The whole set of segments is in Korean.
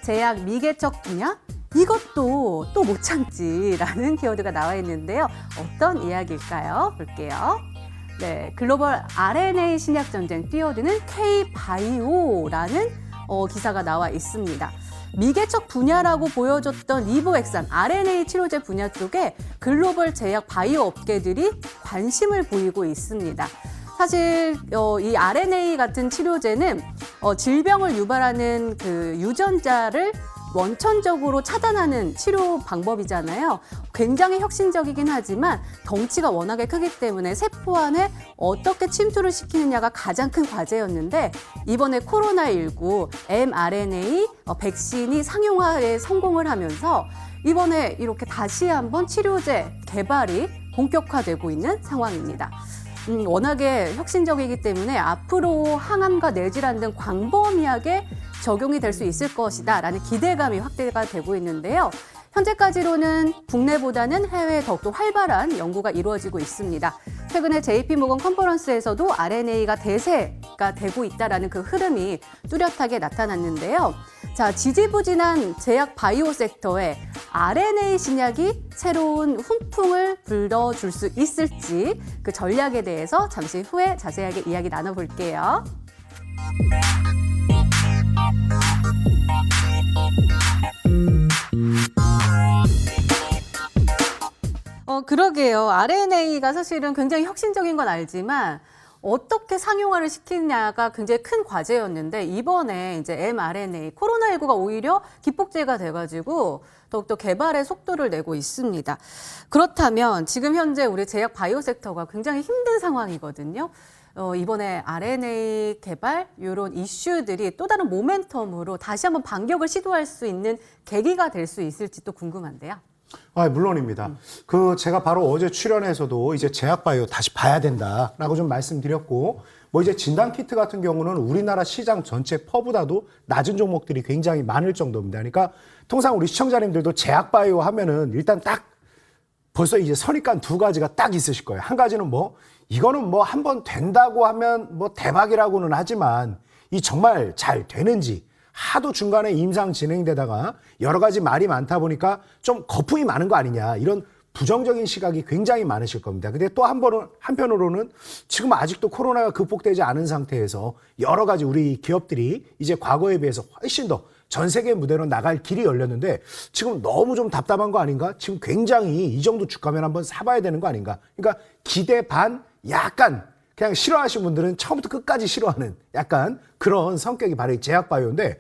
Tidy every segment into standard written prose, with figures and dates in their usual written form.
제약 미개척 분야? 이것도 또 못 참지라는 키워드가 나와 있는데요. 어떤 이야기일까요? 볼게요. 네, 글로벌 RNA 신약 전쟁 뛰어드는 K-바이오라는 기사가 나와 있습니다. 미개척 분야라고 보여줬던 리보엑산 RNA 치료제 분야 쪽에 글로벌 제약 바이오 업계들이 관심을 보이고 있습니다. 사실 이 RNA 같은 치료제는 질병을 유발하는 그 유전자를 원천적으로 차단하는 치료 방법이잖아요. 굉장히 혁신적이긴 하지만 덩치가 워낙에 크기 때문에 세포 안에 어떻게 침투를 시키느냐가 가장 큰 과제였는데 이번에 코로나19 mRNA 백신이 상용화에 성공을 하면서 이번에 이렇게 다시 한번 치료제 개발이 본격화되고 있는 상황입니다. 워낙에 혁신적이기 때문에 앞으로 항암과 뇌질환 등 광범위하게 적용이 될 수 있을 것이다 라는 기대감이 확대가 되고 있는데요. 현재까지로는 국내보다는 해외에 더욱더 활발한 연구가 이루어지고 있습니다. 최근에 JP모건 컨퍼런스에서도 RNA가 대세가 되고 있다는 그 흐름이 뚜렷하게 나타났는데요. 자, 지지부진한 제약 바이오 섹터에 RNA 신약이 새로운 훈풍을 불러줄 수 있을지 그 전략에 대해서 잠시 후에 자세하게 이야기 나눠볼게요. 그러게요. RNA가 사실은 굉장히 혁신적인 건 알지만 어떻게 상용화를 시키냐가 굉장히 큰 과제였는데 이번에 이제 mRNA, 코로나19가 오히려 기폭제가 돼가지고 더욱더 개발의 속도를 내고 있습니다. 그렇다면 지금 현재 우리 제약 바이오 섹터가 굉장히 힘든 상황이거든요. 이번에 RNA 개발 이런 이슈들이 또 다른 모멘텀으로 다시 한번 반격을 시도할 수 있는 계기가 될 수 있을지 또 궁금한데요. 물론입니다. 제가 바로 어제 출연해서도 이제 제약바이오 다시 봐야 된다라고 좀 말씀드렸고, 이제 진단키트 같은 경우는 우리나라 시장 전체 퍼보다도 낮은 종목들이 굉장히 많을 정도입니다. 그러니까 통상 우리 시청자님들도 제약바이오 하면은 일단 딱 벌써 이제 선입관 두 가지가 딱 있으실 거예요. 한 가지는 이거는 한번 된다고 하면 대박이라고는 하지만 이 정말 잘 되는지, 하도 중간에 임상 진행되다가 여러 가지 말이 많다 보니까 좀 거품이 많은 거 아니냐, 이런 부정적인 시각이 굉장히 많으실 겁니다. 근데 또 한편으로는 지금 아직도 코로나가 극복되지 않은 상태에서 여러 가지 우리 기업들이 이제 과거에 비해서 훨씬 더 전 세계 무대로 나갈 길이 열렸는데 지금 너무 좀 답답한 거 아닌가? 지금 굉장히 이 정도 주가면 한번 사봐야 되는 거 아닌가? 그러니까 기대 반, 약간 그냥 싫어하시는 분들은 처음부터 끝까지 싫어하는 약간 그런 성격이 바로 제약바이오인데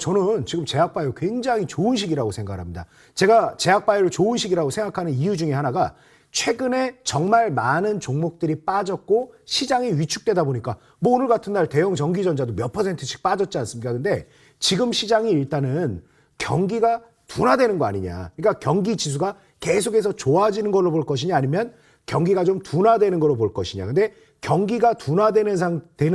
저는 지금 제약바이오 굉장히 좋은 시기라고 생각합니다. 제가 제약바이오를 좋은 시기라고 생각하는 이유 중에 하나가 최근에 정말 많은 종목들이 빠졌고 시장이 위축되다 보니까 오늘 같은 날 대형 전기전자도 몇 %씩 빠졌지 않습니까? 근데 지금 시장이 일단은 경기가 둔화되는 거 아니냐. 그러니까 경기 지수가 계속해서 좋아지는 걸로 볼 것이냐 아니면 경기가 좀 둔화되는 걸로 볼 것이냐. 근데 경기가 둔화되는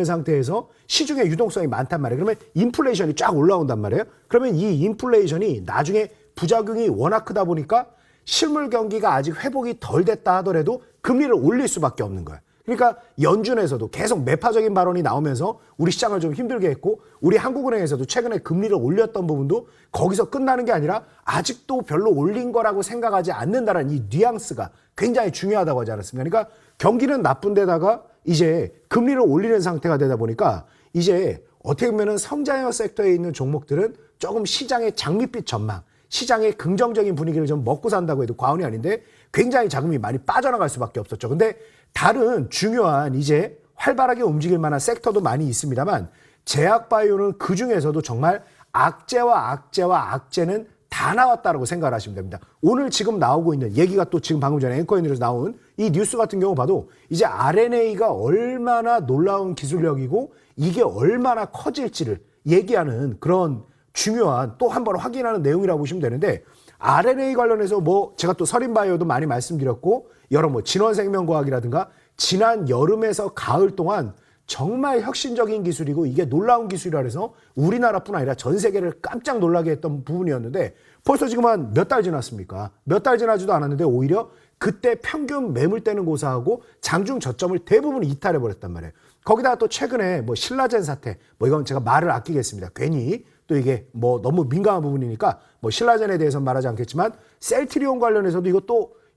상태에서 시중에 유동성이 많단 말이에요. 그러면 인플레이션이 쫙 올라온단 말이에요. 그러면 이 인플레이션이 나중에 부작용이 워낙 크다 보니까 실물 경기가 아직 회복이 덜 됐다 하더라도 금리를 올릴 수밖에 없는 거예요. 그러니까 연준에서도 계속 매파적인 발언이 나오면서 우리 시장을 좀 힘들게 했고, 우리 한국은행에서도 최근에 금리를 올렸던 부분도 거기서 끝나는 게 아니라 아직도 별로 올린 거라고 생각하지 않는다는 이 뉘앙스가 굉장히 중요하다고 하지 않았습니까? 그러니까 경기는 나쁜 데다가 이제 금리를 올리는 상태가 되다 보니까 이제 어떻게 보면은 성장형 섹터에 있는 종목들은 조금 시장의 장밋빛 전망, 시장의 긍정적인 분위기를 좀 먹고 산다고 해도 과언이 아닌데 굉장히 자금이 많이 빠져나갈 수밖에 없었죠. 근데 다른 중요한 이제 활발하게 움직일 만한 섹터도 많이 있습니다만 제약바이오는 그 중에서도 정말 악재와 악재는 다 나왔다라고 생각을 하시면 됩니다. 오늘 지금 나오고 있는 얘기가 또 지금 방금 전에 앵커인으로 나온 이 뉴스 같은 경우 봐도 이제 RNA가 얼마나 놀라운 기술력이고 이게 얼마나 커질지를 얘기하는 그런 중요한 또 한 번 확인하는 내용이라고 보시면 되는데, RNA 관련해서 제가 또 서린바이오도 많이 말씀드렸고 여러 진원생명과학이라든가 지난 여름에서 가을 동안 정말 혁신적인 기술이고 이게 놀라운 기술이라 해서 우리나라뿐 아니라 전 세계를 깜짝 놀라게 했던 부분이었는데 벌써 지금 한 몇 달 지났습니까? 몇 달 지나지도 않았는데 오히려 그때 평균 매물대는 고사하고 장중 저점을 대부분 이탈해버렸단 말이에요. 거기다가 또 최근에 신라젠 사태, 이건 제가 말을 아끼겠습니다. 괜히 또 이게 뭐 너무 민감한 부분이니까 뭐 신라젠에 대해서는 말하지 않겠지만 셀트리온 관련해서도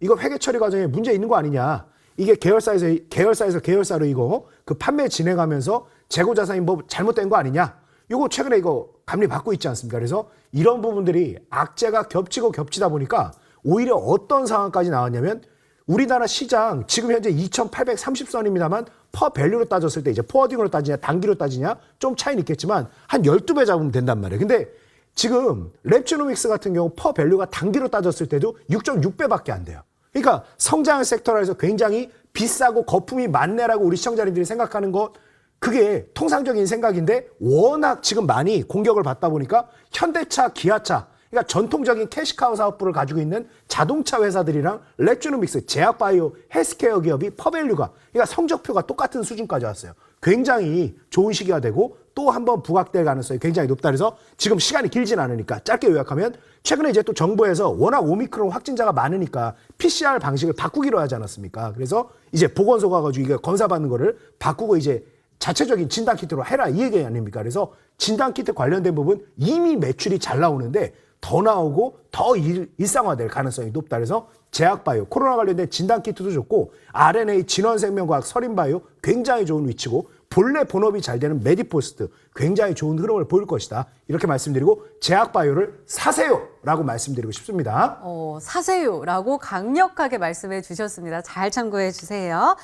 이거 회계 처리 과정에 문제 있는 거 아니냐. 이게 계열사에서 계열사로 이거 그 판매 진행하면서 재고 자산이 뭐 잘못된 거 아니냐. 이거 최근에 이거 감리 받고 있지 않습니까? 그래서 이런 부분들이 악재가 겹치고 겹치다 보니까 오히려 어떤 상황까지 나왔냐면 우리나라 시장 지금 현재 2,830선입니다만 퍼 밸류로 따졌을 때 이제 포워딩으로 따지냐 단기로 따지냐 좀 차이는 있겠지만 한 12배 잡으면 된단 말이에요. 근데 지금 랩지노믹스 같은 경우 퍼 밸류가 단기로 따졌을 때도 6.6배밖에 안 돼요. 그러니까 성장 섹터라서 굉장히 비싸고 거품이 많네라고 우리 시청자님들이 생각하는 것 그게 통상적인 생각인데 워낙 지금 많이 공격을 받다 보니까 현대차, 기아차 그러니까 전통적인 캐시카우 사업부를 가지고 있는 자동차 회사들이랑 랩지노믹스, 제약바이오, 헬스케어 기업이 퍼밸류가 그러니까 성적표가 똑같은 수준까지 왔어요. 굉장히 좋은 시기가 되고 또 한 번 부각될 가능성이 굉장히 높다. 그래서 지금 시간이 길진 않으니까 짧게 요약하면 최근에 이제 또 정부에서 워낙 오미크론 확진자가 많으니까 PCR 방식을 바꾸기로 하지 않았습니까? 그래서 이제 보건소 가가지고 이게 검사받는 거를 바꾸고 이제 자체적인 진단키트로 해라 이 얘기 아닙니까? 그래서 진단키트 관련된 부분 이미 매출이 잘 나오는데 더 나오고 더 일상화될 가능성이 높다. 그래서 제약바이오, 코로나 관련된 진단키트도 좋고 RNA, 진원생명과학, 서린바이오 굉장히 좋은 위치고 본래 본업이 잘 되는 메디포스트 굉장히 좋은 흐름을 보일 것이다. 이렇게 말씀드리고 제약바이오를 사세요라고 말씀드리고 싶습니다. 사세요라고 강력하게 말씀해 주셨습니다. 잘 참고해 주세요.